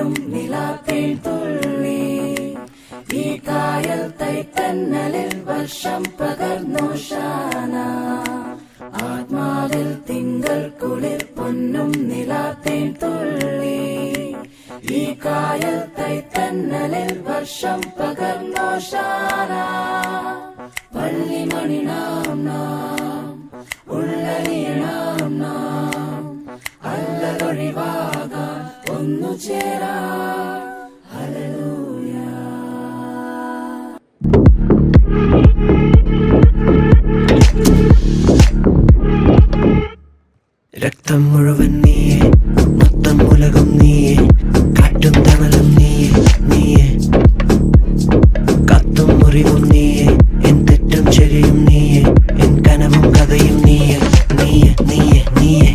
പൊന്നും നിലാത്തേൻ തുള്ളി ഈ കായൽ തൈത്തന്നലിൽ വർഷം പകർന്നോഷാന ആത്മാവിൽ തിങ്കൾ കുളിർ പൊന്നും നിലാത്തേൻ തുള്ളി ഈ കായൽ തൈത്തന്നലിൽ വർഷം പകർന്നോഷാന പള്ളിമണി നാം ഉള്ളലിയണം നാം അല്ലതൊഴിവാകാൻ ഒന്നു ചേരാ ഹല്ലേലൂയ. രക്തം മുഴുവൻ നീയെ, മൊത്തം ഉലകം നീയെ, കാറ്റും തണലും നീയെ, നീയെ കത്തും മുറിവും നീയെ, എൻ തെറ്റും ശരിയും നീയെ, എൻ കനവും കഥയും നീയെ, നീയെ നീയെ നീയെ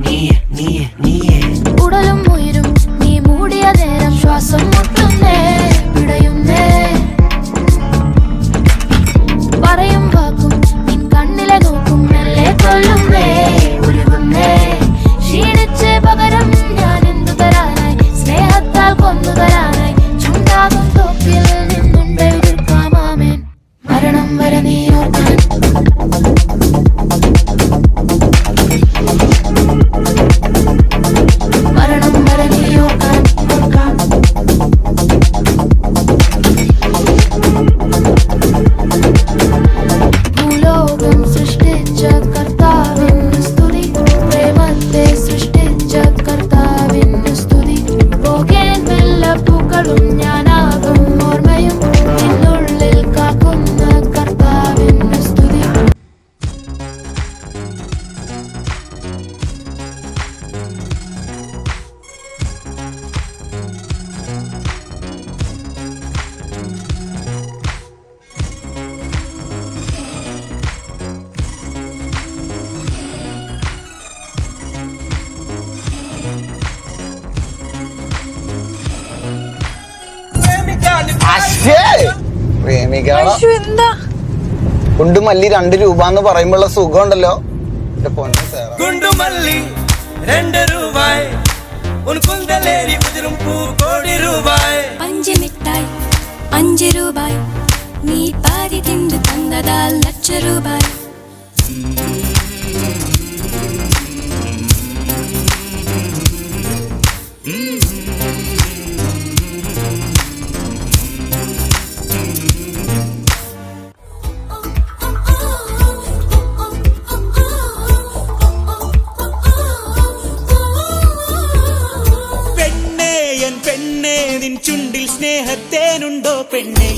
നീയെ നീയെ നീയെ. ഉടലും ഉയരും നീ മൂടിയ നേരം ശ്വാസം മുട്ടുന്നേ പിടയുന്നേ പറയും വാക്കും നിൻ കണ്ണിലെ നോക്കും മെല്ലെ കൊല്ലുന്നേ ഉരുകുന്നേ ക്ഷീണിച്ച് പകരം ഞാൻ എന്തു തരാനായി സ്നേഹത്താൽ കൊന്നു തരാനായി ചുണ്ടാകും തോപ്പിൽ നിന്നുണ്ട് എതിർക്കാമാമേൻ മരണം വരെ നീ ഓർക്കാൻ മരണം വരെ നീ ഓർക്കാൻ ഓർക്കാൻ ഭൂലോകം സൃഷ്ടിച്ച കർത്താവിന് സ്തുതി പ്രേമത്തെ സൃഷ്ടിച്ച കർത്താവിന് സ്തുതി പോകേൻ വെള്ളപ്പൂക്കളും ഞാനാകും ഓർമ്മയും നിന്നുള്ളിൽ കാക്കുന്ന കർത്താവിന് സ്തുതി. കുണ്ടുമല്ലി 2 രൂപ എന്ന് പറയുമ്പോഴുള്ള സുഖം ഉണ്ടല്ലോ എന്റെ പൊന്നു സാർ. കുണ്ടുമല്ലി 2 രൂപായ് ഉൻകുന്തലേരി ഉതിരും പൂ കോടി രൂപായ്. പഞ്ചമിഠായി 5 രൂപായ് നീ പാതി തിന്നു തന്നതാൽ ലക്ഷ രൂപായ്. പെണ്ണേ നിൻ ചുണ്ടിൽ സ്നേഹത്തേനുണ്ടോ പെണ്ണേ?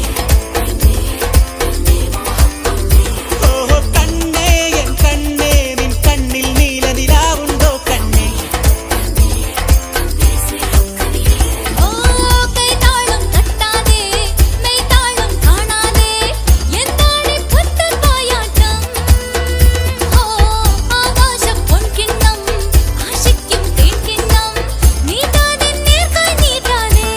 ഓഹോ കണ്ണേ എൻ കണ്ണേ നിൻ കണ്ണിൽ നീല നിലാവുണ്ടോ കണ്ണേ? ഓ കൈതാളം തട്ടാതെ മെയ്താളം കാണാതെ എന്താണ് പുത്തൻ പോയാട്ടം? ഓ ആകാശം പൊൻകിണ്ണം ആശിക്കും തേൻകിണ്ണം നീതാനെ നേർക്കായി നീതാനെ.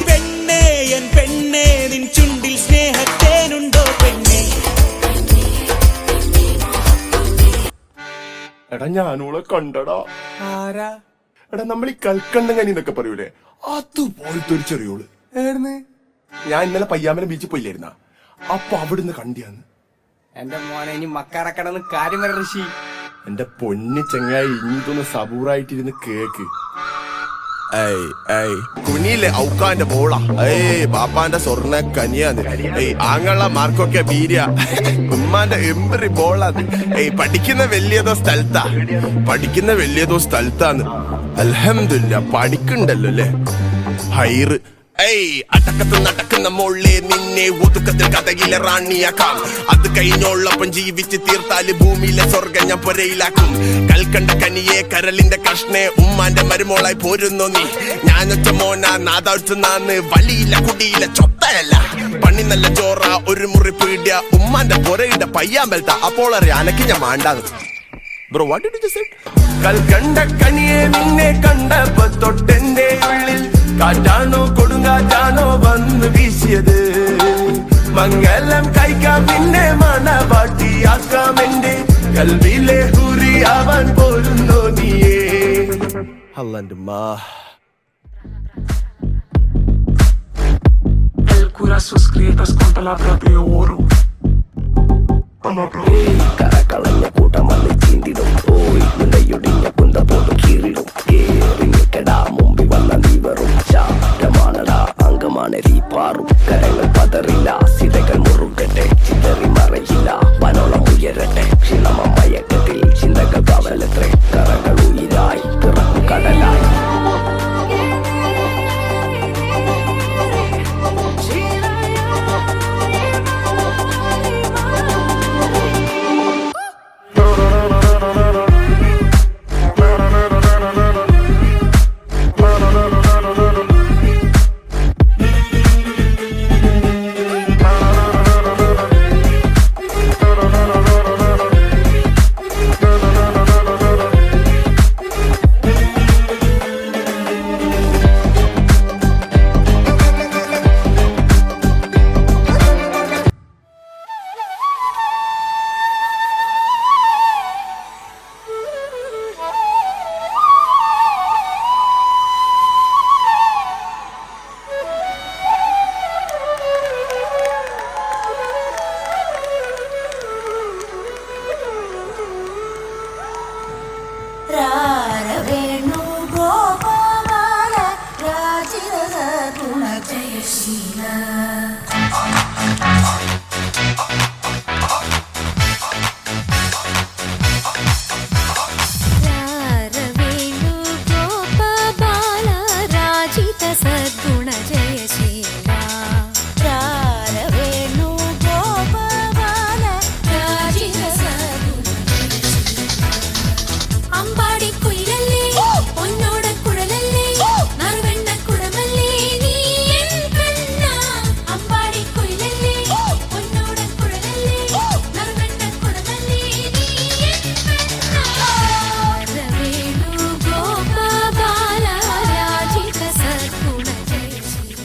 പെണ്ണേ എൻ പെണ്ണേ നിൻ ചുണ്ടിൽ സ്നേഹത്തേനുണ്ടോ പെണ്ണേ? എടാ ഞാനോളെ കണ്ടടാ. ആരാ? എടാ നമ്മൾ ഈ കൽക്കണ്ടങ്ങനി എന്നൊക്കെ പറയൂലേ, അതുപോലത്തെ ഒരു ചെറിയോള്. ഞാൻ ഇന്നലെ പയ്യാമല ബീച്ചിൽ പോയില്ലായിരുന്ന, അപ്പൊ അവിടുന്ന് കണ്ടിയാന്ന്. എന്റെ മോനെ ഇനി മക്കാറക്കടന്ന് കാര്യം വരെ ഋഷി. എന്റെ പൊന്നി ചെങ്ങായി ഇനിതൊന്ന് സബൂറായിട്ടിരുന്ന് കേക്ക്. കുനിയിലെ ഔക്കാന്റെ മോള, ബാപ്പാന്റെ സ്വർണ്ണ കനിയാന്ന്, ആങ്ങള മാർക്കൊക്കെ ബീര്യ, ഉമ്മാന്റെ എമ്പറി ബോളാന്ന്. പഠിക്കുന്ന വലിയതോ സ്ഥലത്താന്ന്. അൽഹംദുലില്ലാ പഠിക്കണ്ടല്ലോ അല്ലേ. ഹൈറ് അടക്കത്ത് നടക്കുന്ന മോളെ നിന്നെ ഒതുക്കത്തിൽ കഥയിലെ റാണിയാക്കാം. അത് കഴിഞ്ഞോളപ്പം ജീവിച്ച് തീർത്താല് ഭൂമിയിലെ സ്വർഗം ഞാൻ പൊരയിലാക്കും. കൽക്കണ്ട കനിയെ കരളിന്റെ കഷ്ണേ ഉമ്മാന്റെ മരുമോളായി പോരുന്നോ നീ? ഞാനൊറ്റ മോന നാദാഴ്ചന്നാന്ന് വലിയില്ല കുടിയില്ല ചൊത്തയല്ല. പണി നല്ല ചോറ ഒരു മുറി പീടിയ ഉമ്മാന്റെ പൊരയുടെ പയ്യാമ്പലത്ത. അപ്പോൾ അറിയാം അനക്ക് ഞാൻ മാണ്ടാന്ന്. Bro what did you say? കൽക്കണ്ട കനിയെ നിന്നെ കണ്ടപ്പോ തൊട്ടെന്റെ ഉള്ളിൽ കാറ്റാണോ കൊടുങ്കാറ്റാണോ വന്ന് വീശിയത് മംഗലം കഴിക്കാം നിന്നെ മണവാട്ടിയാക്കാം എന്റെ കൽവിലെ ഹുറിയാവാൻ പോരുന്നോ നീയേ അല്ലാന്റെ മാ El cura sus grietas con palabras de oro. Vamos, bro. കരകളഞ്ഞ കൂട്ടമല്ലി ചീന്തിടും പോയി നിലയൊടിഞ്ഞ കുന്ത പോലും കീറിടും കേറിഞ്ഞിട്ടടാ മുമ്പിൽ വന്ന നീ വെറും ചാരമാണടാ അങ്കമാണ് രീ പാറും കരങ്ങൾ പതറില്ല സിരകൾ മുറുകട്ടെ ചിതറി മറയില്ല വനോളം ഉയരട്ടെ ക്ഷീണമ മയക്കത്തിൽ ചിന്തകൾ കവലത്രേ കറകൾ ഉയിരായി പിറക്കും കടലായി രാരവേണു ഗോപാല രാജിത ഗുണ ജയശീല രാരവേണു ഗോപബാല രാജിത സദ്ഗുണ ജയശീല രാരവേണു ഗോപാല രാജിത സദ്ഗുണ അമ്പാടി കുയിലല്ലേ പൊന്നോട കുഴലല്ലേ നറുവെണ്ണ കുടമല്ലേ നീ എൻ കണ്ണ അമ്പാടി കുയിലല്ലേ പൊന്നോട കുഴലല്ലേ നറുവെണ്ണ കുടമല്ലേ നീ എൻ കണ്ണ രവേണു ഗോപബാല Rajitha സദ്ഗുണ Jayasheela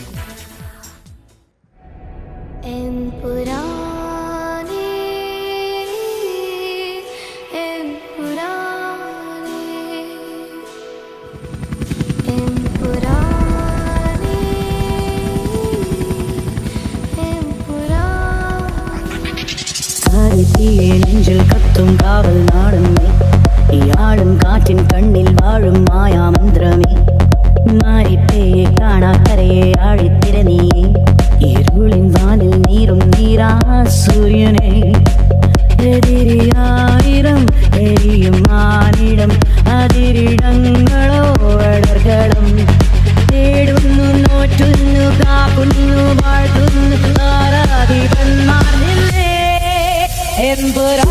N പുരാണേ N പുരാണേ N പുരാണേ N പുരാണേ സാരിത്തിയെ നെഞ്ചിൽ കത്തും കാവൽ നാടുമേ ഇയാളും കാറ്റിൻ കണ്ണിൽ വാഴും മായാമന്ത്രമേ മാരിപ്പേയെ കാണാക്കരയെ ആഴിത്തിരനീയെ ഇരുളിൻ വാനിൽ നീറും നീരാ സൂര്യനെ എതിരിയായിരം എരിയും മാനിടം അതിരിടങ്ങളോ വളർകളം തേടുന്നു നോറ്റുന്നു കാക്കുന്നു വാഴ്ത്തുന്നു ആരാധിപന്മാർ എമ്പുരാ